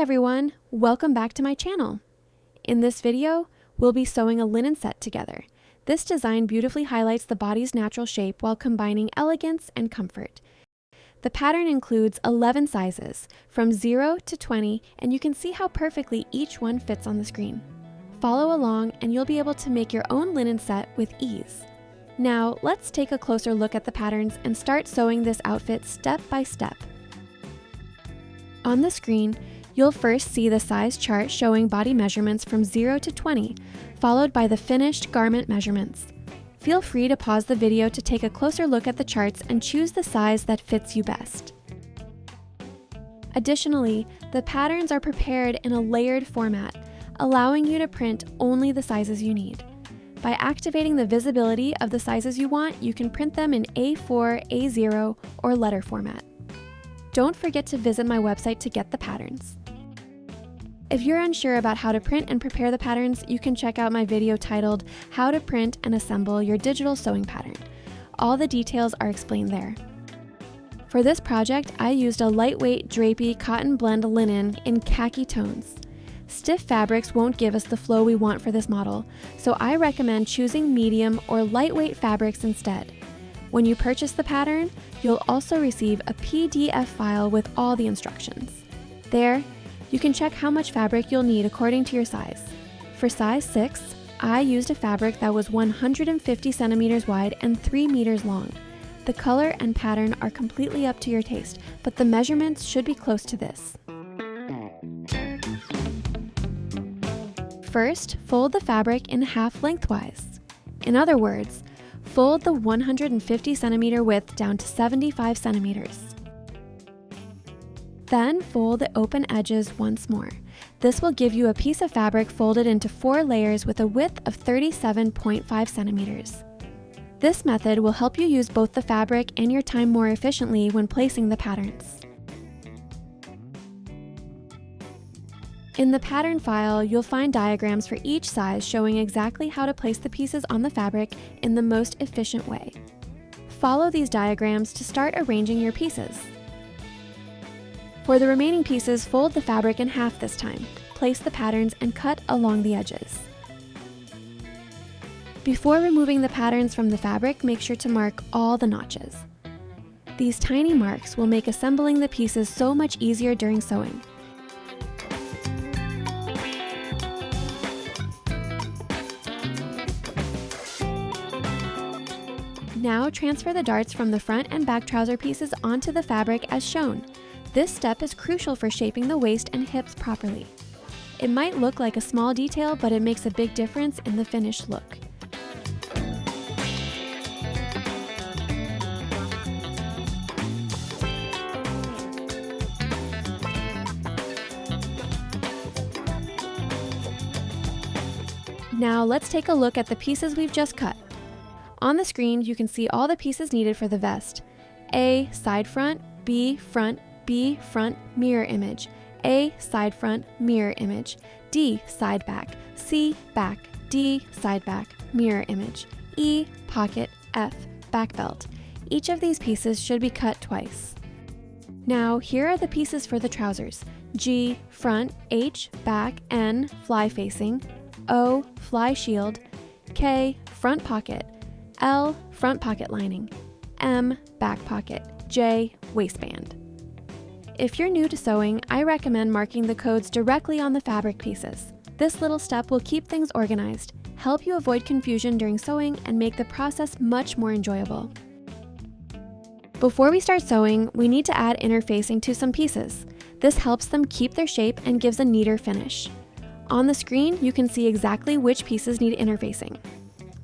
everyone, welcome back to my channel. In this video, we'll be sewing a linen set together. This design beautifully highlights the body's natural shape while combining elegance and comfort. The pattern includes 11 sizes, from 0 to 20, and you can see how perfectly each one fits on the screen. Follow along and you'll be able to make your own linen set with ease. Now, let's take a closer look at the patterns and start sewing this outfit step by step. On the screen, you'll first see the size chart showing body measurements from 0 to 20, followed by the finished garment measurements. Feel free to pause the video to take a closer look at the charts and choose the size that fits you best. Additionally, the patterns are prepared in a layered format, allowing you to print only the sizes you need. By activating the visibility of the sizes you want, you can print them in A4, A0, or letter format. Don't forget to visit my website to get the patterns. If you're unsure about how to print and prepare the patterns, you can check out my video titled How to Print and Assemble Your Digital Sewing Pattern. All the details are explained there. For this project, I used a lightweight drapey cotton blend linen in khaki tones. Stiff fabrics won't give us the flow we want for this model, so I recommend choosing medium or lightweight fabrics instead. When you purchase the pattern, you'll also receive a PDF file with all the instructions. There, you can check how much fabric you'll need according to your size. For size 6, I used a fabric that was 150 centimeters wide and 3 meters long. The color and pattern are completely up to your taste, but the measurements should be close to this. First, fold the fabric in half lengthwise. In other words, fold the 150 centimeter width down to 75 centimeters. Then fold the open edges once more. This will give you a piece of fabric folded into 4 layers with a width of 37.5 centimeters. This method will help you use both the fabric and your time more efficiently when placing the patterns. In the pattern file, you'll find diagrams for each size showing exactly how to place the pieces on the fabric in the most efficient way. Follow these diagrams to start arranging your pieces. For the remaining pieces, fold the fabric in half this time. Place the patterns and cut along the edges. Before removing the patterns from the fabric, make sure to mark all the notches. These tiny marks will make assembling the pieces so much easier during sewing. Now transfer the darts from the front and back trouser pieces onto the fabric as shown. This step is crucial for shaping the waist and hips properly. It might look like a small detail, but it makes a big difference in the finished look. Now let's take a look at the pieces we've just cut. On the screen, you can see all the pieces needed for the vest. A, side front, B, front, mirror image. A, side front, mirror image. D, side back. C, back. D, side back, mirror image. E, pocket. F, back belt. Each of these pieces should be cut twice. Now, here are the pieces for the trousers. G, front. H, back. N, fly facing. O, fly shield. K, front pocket. L, front pocket lining. M, back pocket. J, waistband. If you're new to sewing, I recommend marking the codes directly on the fabric pieces. This little step will keep things organized, help you avoid confusion during sewing, and make the process much more enjoyable. Before we start sewing, we need to add interfacing to some pieces. This helps them keep their shape and gives a neater finish. On the screen, you can see exactly which pieces need interfacing.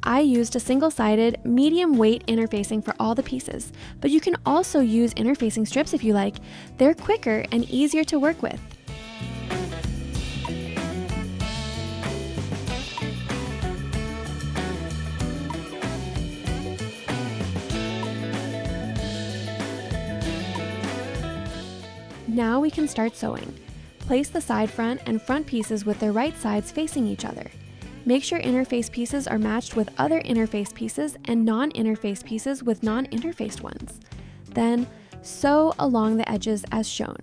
I used a single-sided, medium-weight interfacing for all the pieces, but you can also use interfacing strips if you like. They're quicker and easier to work with. Now we can start sewing. Place the side front and front pieces with their right sides facing each other. Make sure interface pieces are matched with other interface pieces and non-interface pieces with non-interfaced ones. Then, sew along the edges as shown.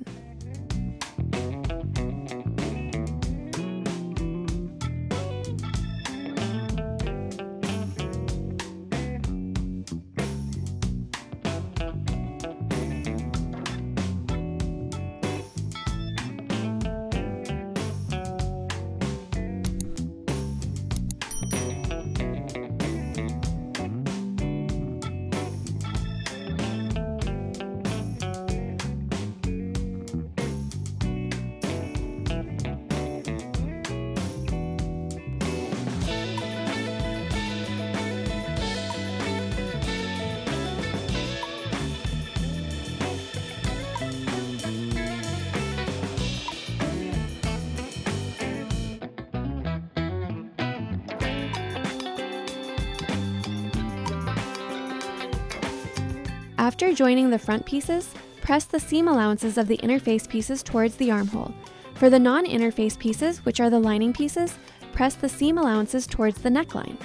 After joining the front pieces, press the seam allowances of the interface pieces towards the armhole. For the non-interface pieces, which are the lining pieces, press the seam allowances towards the neckline.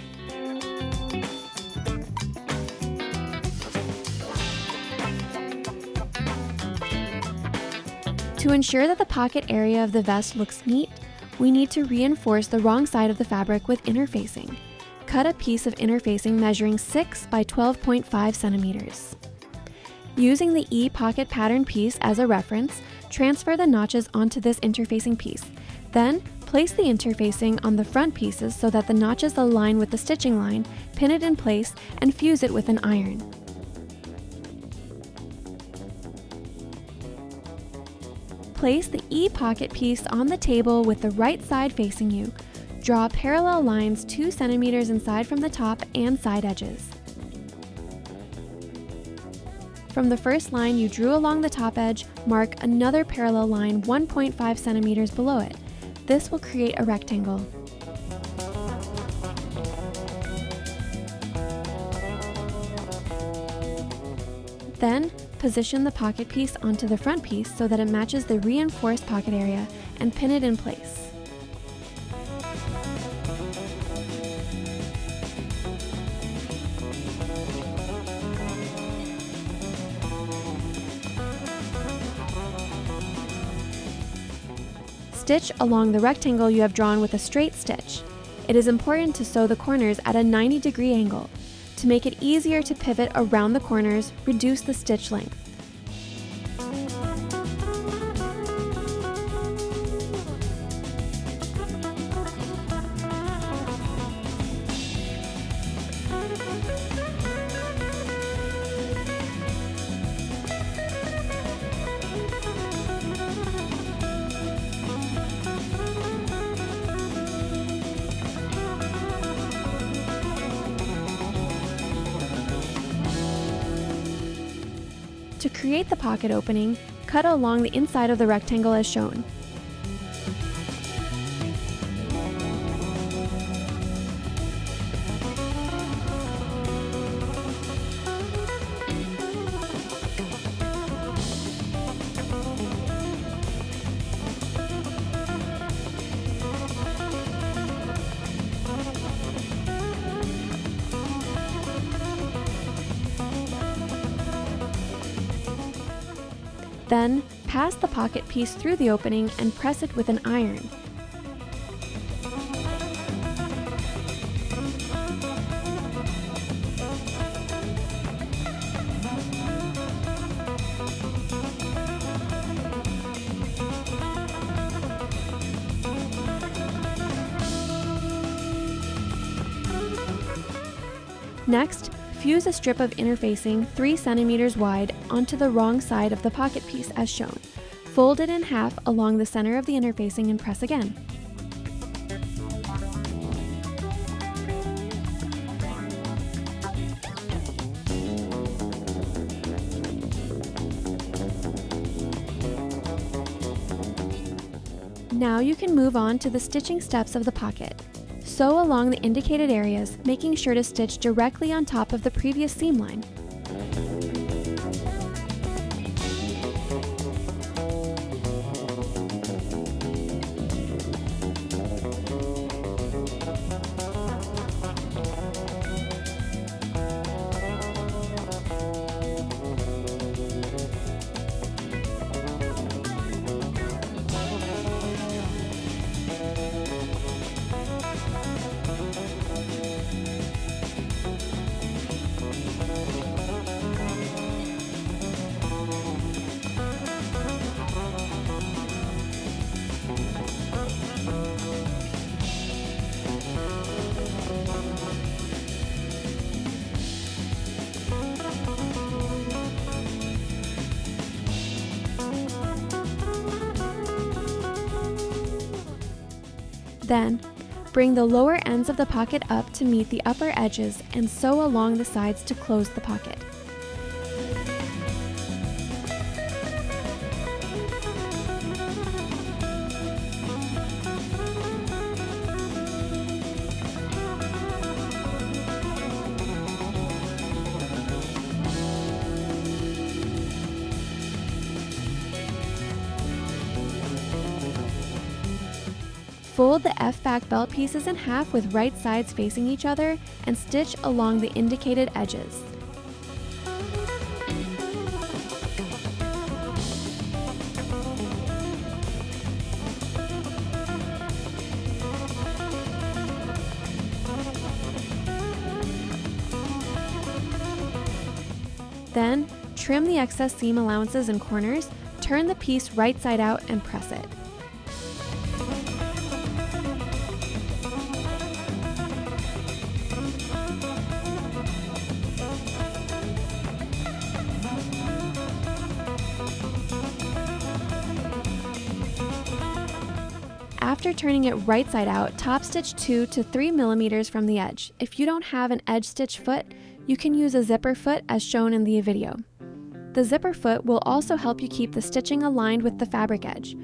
To ensure that the pocket area of the vest looks neat, we need to reinforce the wrong side of the fabric with interfacing. Cut a piece of interfacing measuring 6 by 12.5 centimeters. Using the E-pocket pattern piece as a reference, transfer the notches onto this interfacing piece. Then, place the interfacing on the front pieces so that the notches align with the stitching line, pin it in place, and fuse it with an iron. Place the E-pocket piece on the table with the right side facing you. Draw parallel lines 2 centimeters inside from the top and side edges. From the first line you drew along the top edge, mark another parallel line 1.5 centimeters below it. This will create a rectangle. Then, position the pocket piece onto the front piece so that it matches the reinforced pocket area and pin it in place. Stitch along the rectangle you have drawn with a straight stitch. It is important to sew the corners at a 90-degree angle. To make it easier to pivot around the corners, reduce the stitch length. To create the pocket opening, cut along the inside of the rectangle as shown. Then, pass the pocket piece through the opening and press it with an iron. Next, fuse a strip of interfacing 3 centimeters wide onto the wrong side of the pocket piece as shown. Fold it in half along the center of the interfacing and press again. Now you can move on to the stitching steps of the pocket. Sew along the indicated areas, making sure to stitch directly on top of the previous seam line. Then, bring the lower ends of the pocket up to meet the upper edges and sew along the sides to close the pocket. Fold the F-back belt pieces in half with right sides facing each other and stitch along the indicated edges. Then, trim the excess seam allowances and corners, turn the piece right side out and press it. After turning it right side out, top stitch 2 to 3 millimeters from the edge. If you don't have an edge stitch foot, you can use a zipper foot as shown in the video. The zipper foot will also help you keep the stitching aligned with the fabric edge.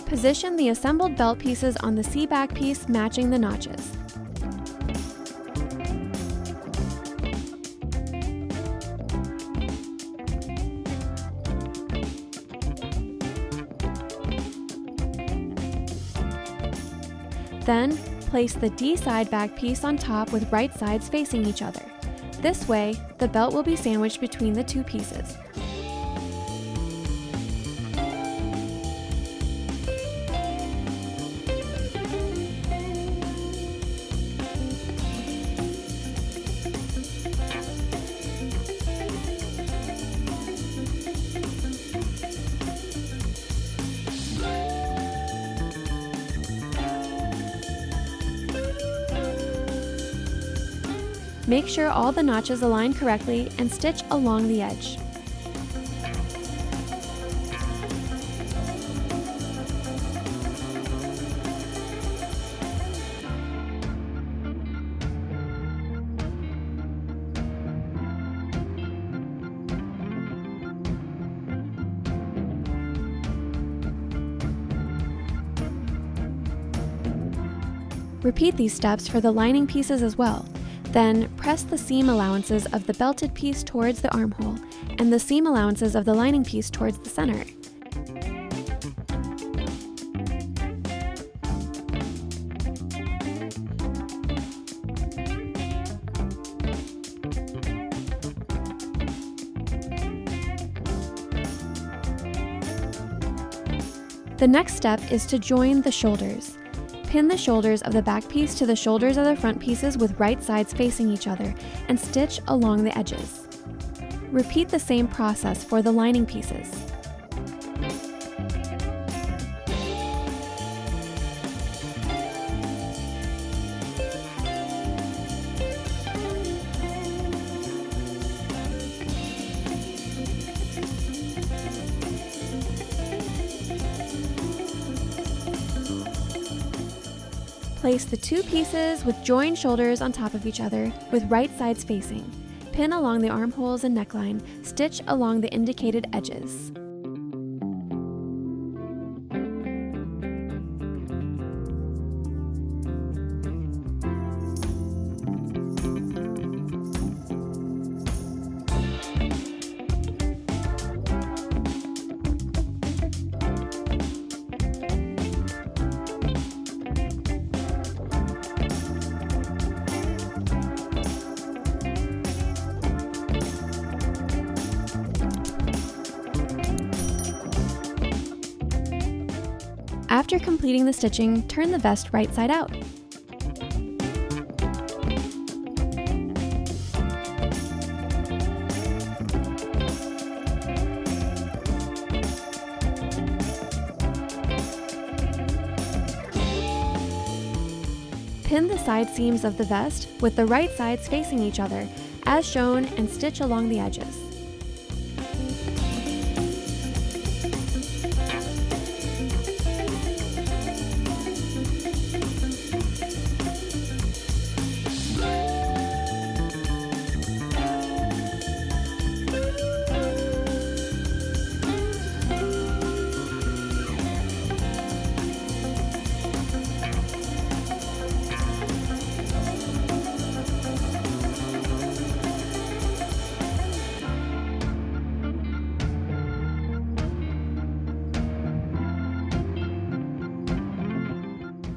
Position the assembled belt pieces on the C-back piece matching the notches. Then, place the D side back piece on top with right sides facing each other. This way, the belt will be sandwiched between the two pieces. Make sure all the notches align correctly and stitch along the edge. Repeat these steps for the lining pieces as well. Then, press the seam allowances of the belted piece towards the armhole, and the seam allowances of the lining piece towards the center. The next step is to join the shoulders. Pin the shoulders of the back piece to the shoulders of the front pieces with right sides facing each other and stitch along the edges. Repeat the same process for the lining pieces. Place the two pieces with joined shoulders on top of each other with right sides facing. Pin along the armholes and neckline, stitch along the indicated edges. After completing the stitching, turn the vest right side out. Pin the side seams of the vest with the right sides facing each other, as shown, and stitch along the edges.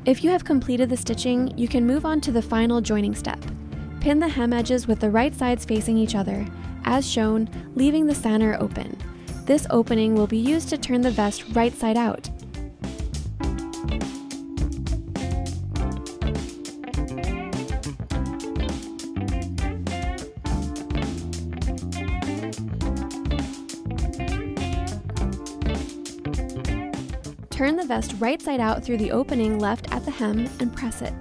If you have completed the stitching, you can move on to the final joining step. Pin the hem edges with the right sides facing each other, as shown, leaving the center open. This opening will be used to turn the vest right side out. Turn the vest right side out through the opening left at the hem and press it.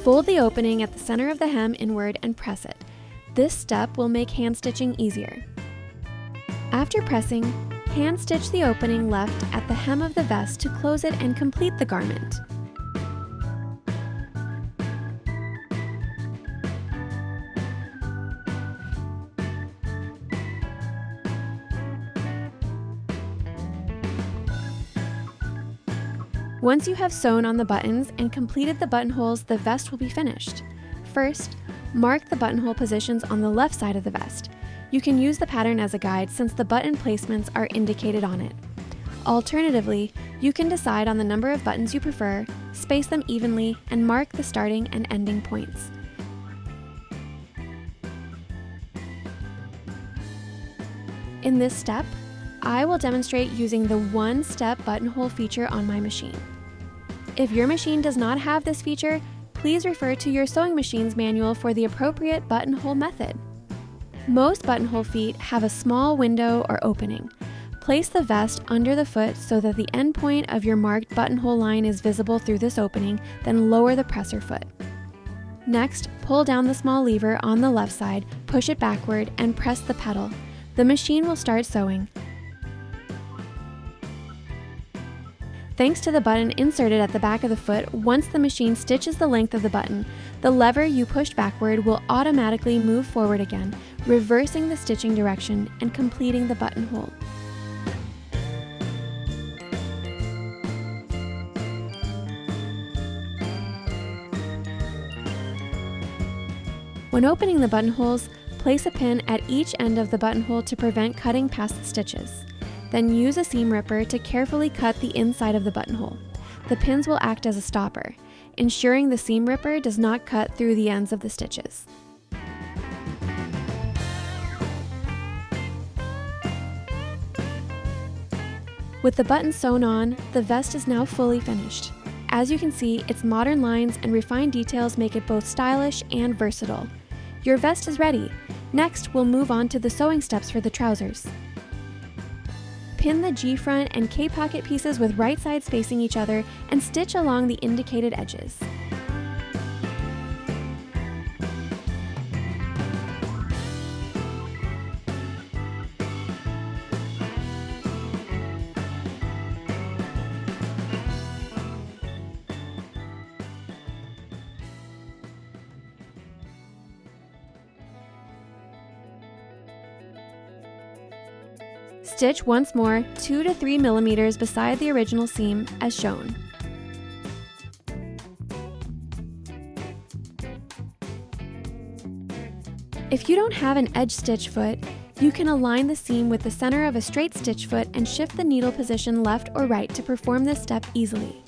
Fold the opening at the center of the hem inward and press it. This step will make hand stitching easier. After pressing, hand stitch the opening left at the hem of the vest to close it and complete the garment. Once you have sewn on the buttons and completed the buttonholes, the vest will be finished. First, mark the buttonhole positions on the left side of the vest. You can use the pattern as a guide since the button placements are indicated on it. Alternatively, you can decide on the number of buttons you prefer, space them evenly, and mark the starting and ending points. In this step, I will demonstrate using the one-step buttonhole feature on my machine. If your machine does not have this feature, please refer to your sewing machine's manual for the appropriate buttonhole method. Most buttonhole feet have a small window or opening. Place the vest under the foot so that the end point of your marked buttonhole line is visible through this opening, then lower the presser foot. Next, pull down the small lever on the left side, push it backward, and press the pedal. The machine will start sewing. Thanks to the button inserted at the back of the foot, once the machine stitches the length of the button, the lever you pushed backward will automatically move forward again, reversing the stitching direction and completing the buttonhole. When opening the buttonholes, place a pin at each end of the buttonhole to prevent cutting past the stitches. Then use a seam ripper to carefully cut the inside of the buttonhole. The pins will act as a stopper, ensuring the seam ripper does not cut through the ends of the stitches. With the button sewn on, the vest is now fully finished. As you can see, its modern lines and refined details make it both stylish and versatile. Your vest is ready. Next, we'll move on to the sewing steps for the trousers. Pin the G-front and K-pocket pieces with right sides facing each other and stitch along the indicated edges. Stitch once more 2 to 3 millimeters beside the original seam as shown. If you don't have an edge stitch foot, you can align the seam with the center of a straight stitch foot and shift the needle position left or right to perform this step easily.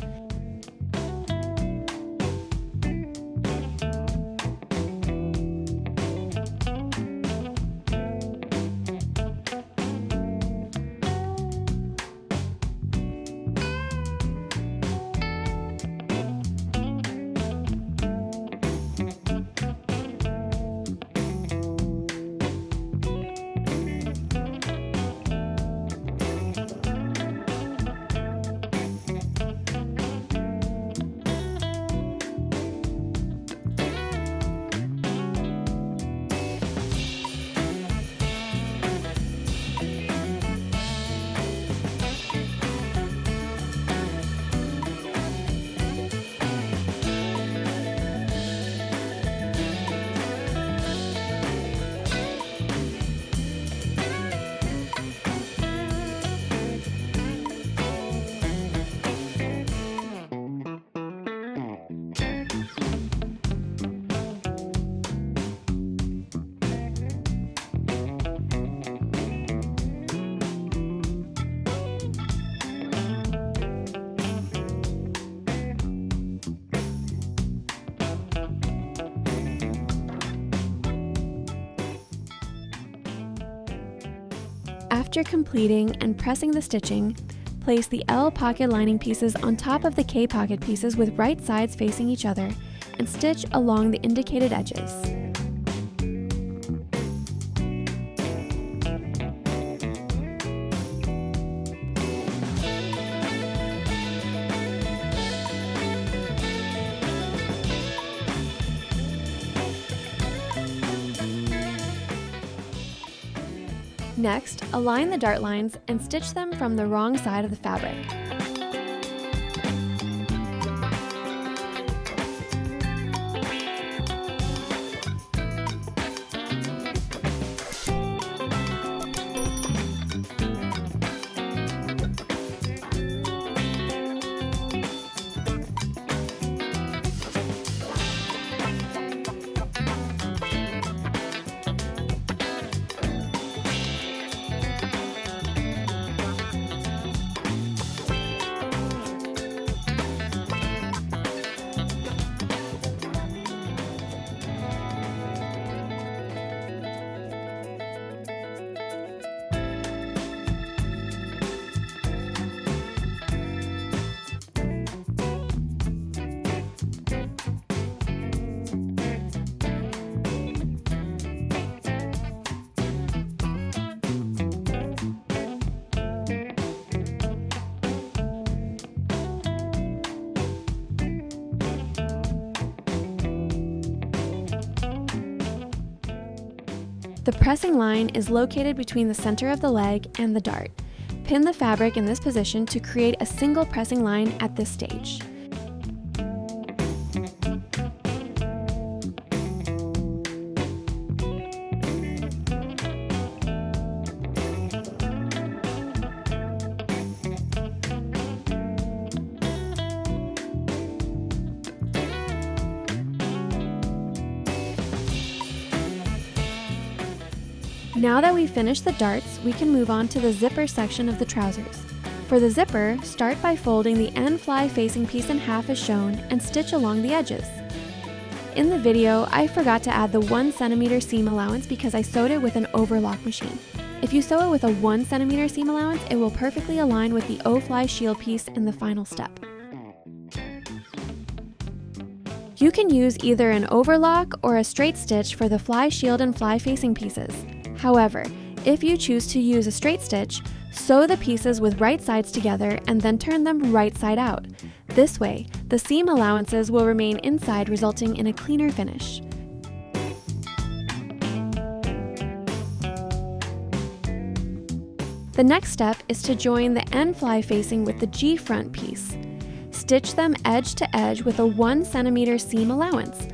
After completing and pressing the stitching, place the L pocket lining pieces on top of the K pocket pieces with right sides facing each other and stitch along the indicated edges. Next, align the dart lines and stitch them from the wrong side of the fabric. The pressing line is located between the center of the leg and the dart. Pin the fabric in this position to create a single pressing line at this stage. Now that we've finished the darts, we can move on to the zipper section of the trousers. For the zipper, start by folding the end fly facing piece in half as shown and stitch along the edges. In the video, I forgot to add the 1 cm seam allowance because I sewed it with an overlock machine. If you sew it with a 1 cm seam allowance, it will perfectly align with the O-fly shield piece in the final step. You can use either an overlock or a straight stitch for the fly shield and fly facing pieces. However, if you choose to use a straight stitch, sew the pieces with right sides together and then turn them right side out. This way, the seam allowances will remain inside, resulting in a cleaner finish. The next step is to join the end fly facing with the G front piece. Stitch them edge to edge with a 1 cm seam allowance.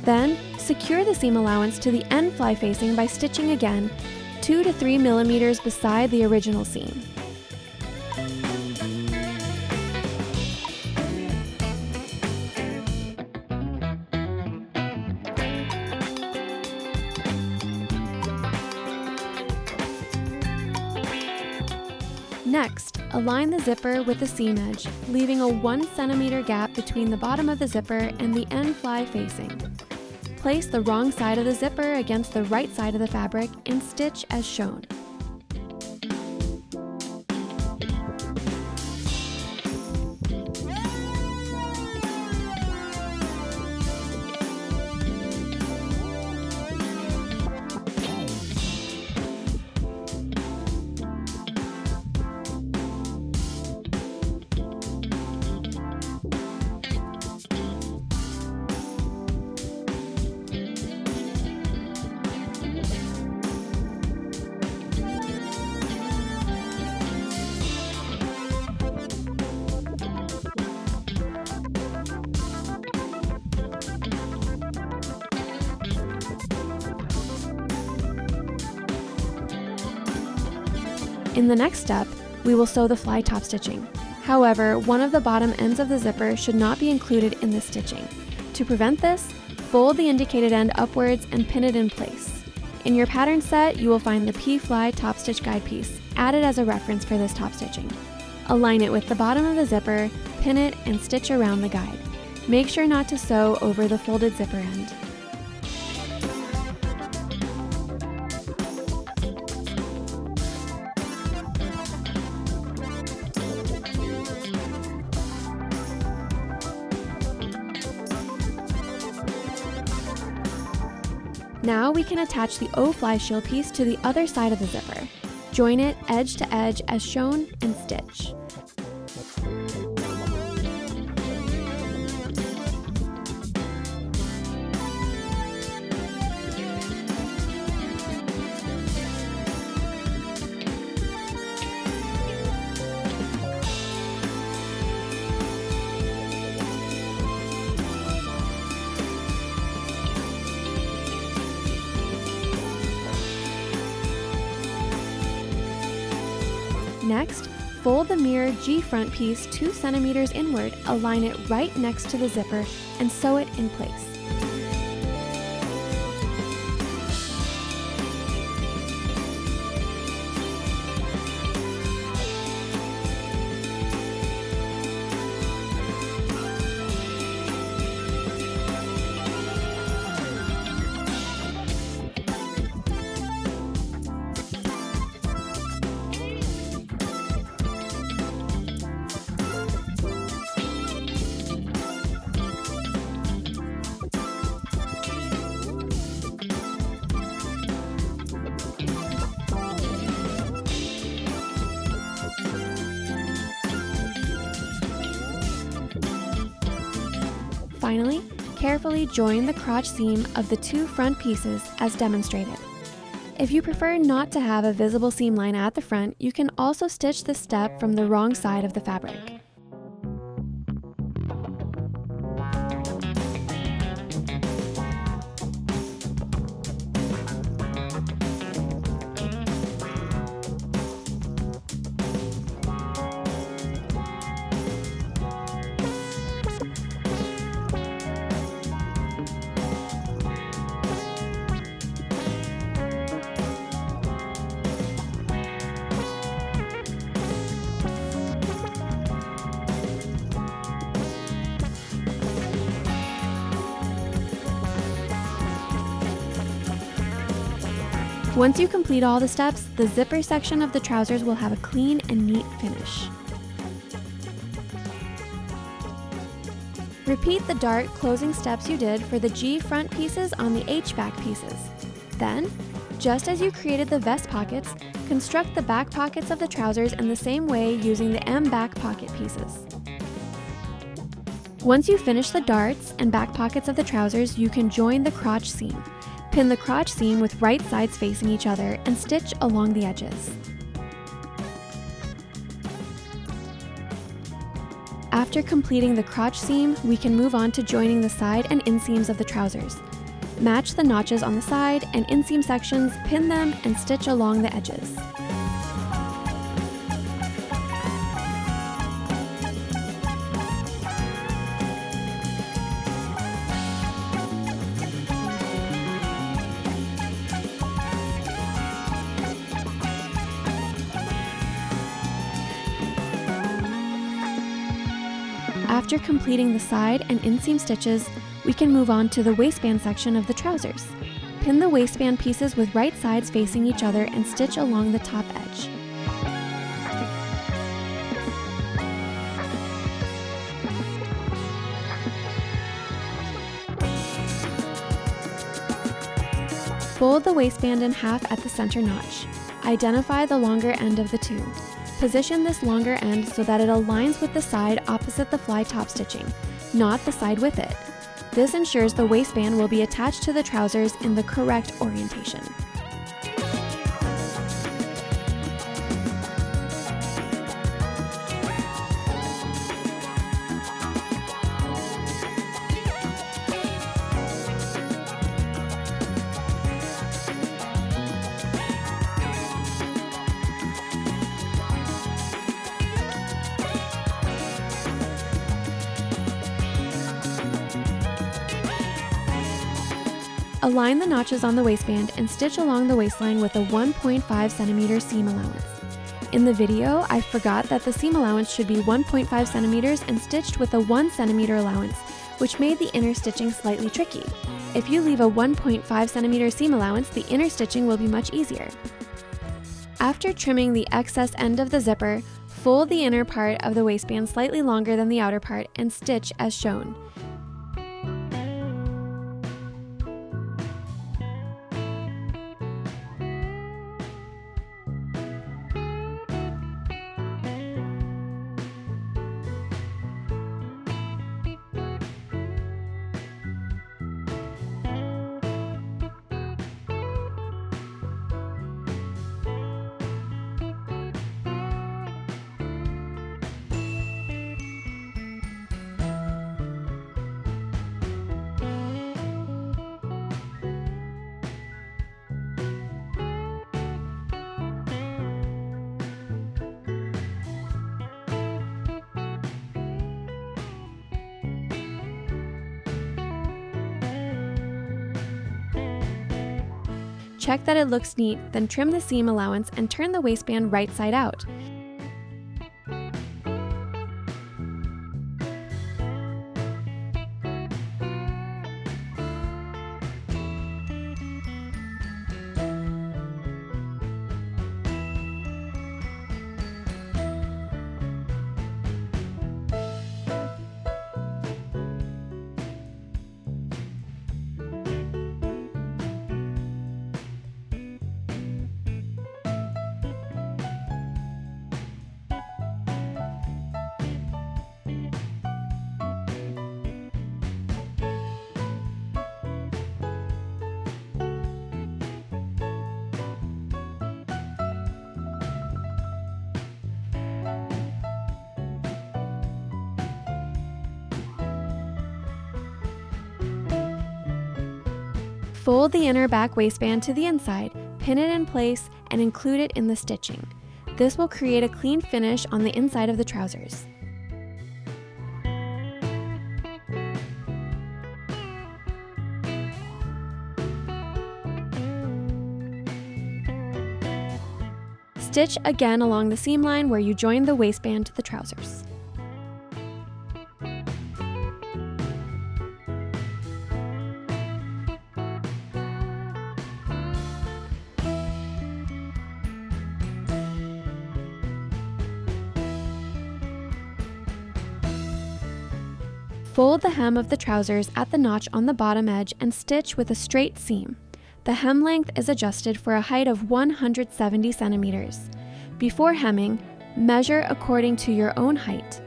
Then, secure the seam allowance to the end fly facing by stitching again 2 to 3 millimeters beside the original seam. Next, align the zipper with the seam edge, leaving a 1 cm gap between the bottom of the zipper and the end fly facing. Place the wrong side of the zipper against the right side of the fabric and stitch as shown. In the next step, we will sew the fly top stitching. However, one of the bottom ends of the zipper should not be included in the stitching. To prevent this, fold the indicated end upwards and pin it in place. In your pattern set, you will find the P-Fly top stitch guide piece, added as a reference for this top stitching. Align it with the bottom of the zipper, pin it, and stitch around the guide. Make sure not to sew over the folded zipper end. Now we can attach the O-fly shield piece to the other side of the zipper. Join it edge to edge as shown and stitch. Next, fold the mirror G-front piece 2 centimeters inward, align it right next to the zipper, and sew it in place. Finally, carefully join the crotch seam of the 2 front pieces as demonstrated. If you prefer not to have a visible seam line at the front, you can also stitch this step from the wrong side of the fabric. Once you complete all the steps, the zipper section of the trousers will have a clean and neat finish. Repeat the dart closing steps you did for the G front pieces on the H back pieces. Then, just as you created the vest pockets, construct the back pockets of the trousers in the same way using the M back pocket pieces. Once you finish the darts and back pockets of the trousers, you can join the crotch seam. Pin the crotch seam with right sides facing each other and stitch along the edges. After completing the crotch seam, we can move on to joining the side and inseams of the trousers. Match the notches on the side and inseam sections, pin them, and stitch along the edges. After completing the side and inseam stitches, we can move on to the waistband section of the trousers. Pin the waistband pieces with right sides facing each other and stitch along the top edge. Fold the waistband in half at the center notch. Identify the longer end of the two. Position this longer end so that it aligns with the side opposite the fly top stitching, not the side with it. This ensures the waistband will be attached to the trousers in the correct orientation. Align the notches on the waistband and stitch along the waistline with a 1.5 centimeter seam allowance. In the video, I forgot that the seam allowance should be 1.5 centimeters and stitched with a 1 centimeter allowance, which made the inner stitching slightly tricky. If you leave a 1.5 centimeter seam allowance, the inner stitching will be much easier. After trimming the excess end of the zipper, fold the inner part of the waistband slightly longer than the outer part and stitch as shown. Check that it looks neat, then trim the seam allowance and turn the waistband right side out. Fold the inner back waistband to the inside, pin it in place, and include it in the stitching. This will create a clean finish on the inside of the trousers. Stitch again along the seam line where you joined the waistband to the trousers. Fold the hem of the trousers at the notch on the bottom edge and stitch with a straight seam. The hem length is adjusted for a height of 170 centimeters. Before hemming, measure according to your own height.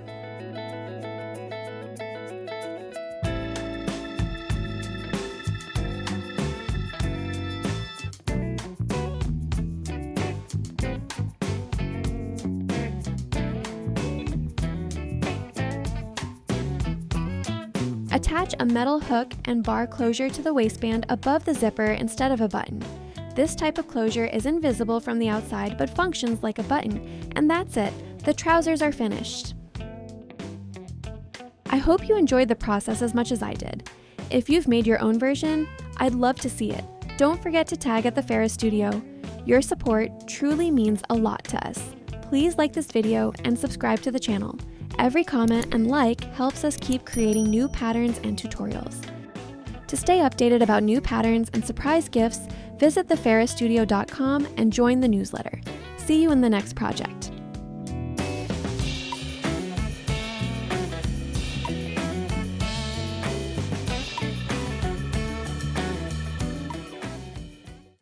Attach a metal hook and bar closure to the waistband above the zipper instead of a button. This type of closure is invisible from the outside but functions like a button, and that's it. The trousers are finished. I hope you enjoyed the process as much as I did. If you've made your own version, I'd love to see it. Don't forget to tag at the Farris Studio. Your support truly means a lot to us. Please like this video and subscribe to the channel. Every comment and like helps us keep creating new patterns and tutorials. To stay updated about new patterns and surprise gifts, visit thefarrisstudio.com and join the newsletter. See you in the next project.